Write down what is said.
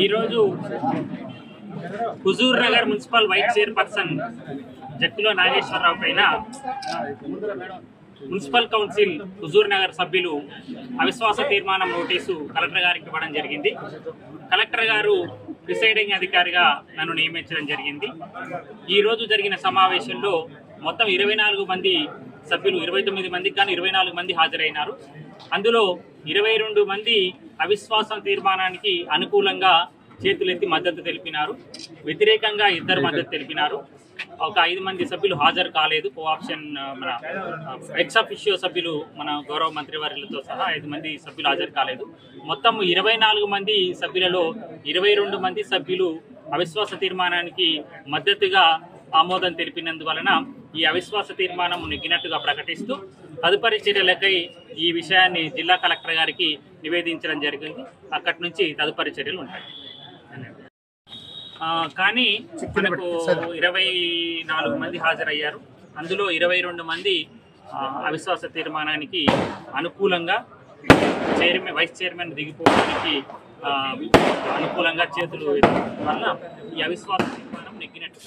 ఈరోజు Huzur Nagar municipal vice chairperson Jakkula Nageswararao పైన municipal council Huzur Nagar సభ్యులు అవిశ్వాస తీర్మానం నోటీసు కలెక్టర్ గారికి ఇవ్వడం జరిగింది. కలెక్టర్ గారు ప్రిసైడింగ్ అధికారిగా నన్ను నియమించడం జరిగింది. ఈరోజు జరిగిన సమావేశంలో మొత్తం 24 మంది సభ్యులు, 29 మందికి కానీ 24 మంది హాజరైనారు. అందులో 22 మంది అవిశ్వాసం తీర్మానానికి అనుకూలంగా చేతులెత్తి మద్దతు తెలిపినారు. వ్యతిరేకంగా 2 మద్దతు తెలిపినారు. ఒక 5 మంది సభ్యులు హాజరు కాలేదు. కోఆప్షన్ మన ఎక్స్ అఫిషియో సభ్యులు మన గౌరవ మంత్రివర్యులతో సహా 5 మంది సభ్యులు హాజరు కాలేదు. మొత్తం 24 మంది సభ్యులలో 22 మంది సభ్యులు అవిశ్వాస తీర్మానానికి మద్దతుగా ఆమోదం తెలిపినందువలన ఈ అవిశ్వాస తీర్మానం నెగ్గినట్టుగా ప్రకటిస్తూ తదుపరి చర్యలకై ఈ విషయాన్ని జిల్లా కలెక్టర్ గారికి నివేదించడం జరిగింది. అక్కడి నుంచి తదుపరి చర్యలు ఉంటాయి. కానీ మనకు 24 మంది హాజరయ్యారు. అందులో 22 మంది అవిశ్వాస తీర్మానానికి అనుకూలంగా వైస్ చైర్మన్ దిగిపోవడానికి అనుకూలంగా చేతులు వల్ల ఈ అవిశ్వాస తీర్మానం నెగ్గినట్టు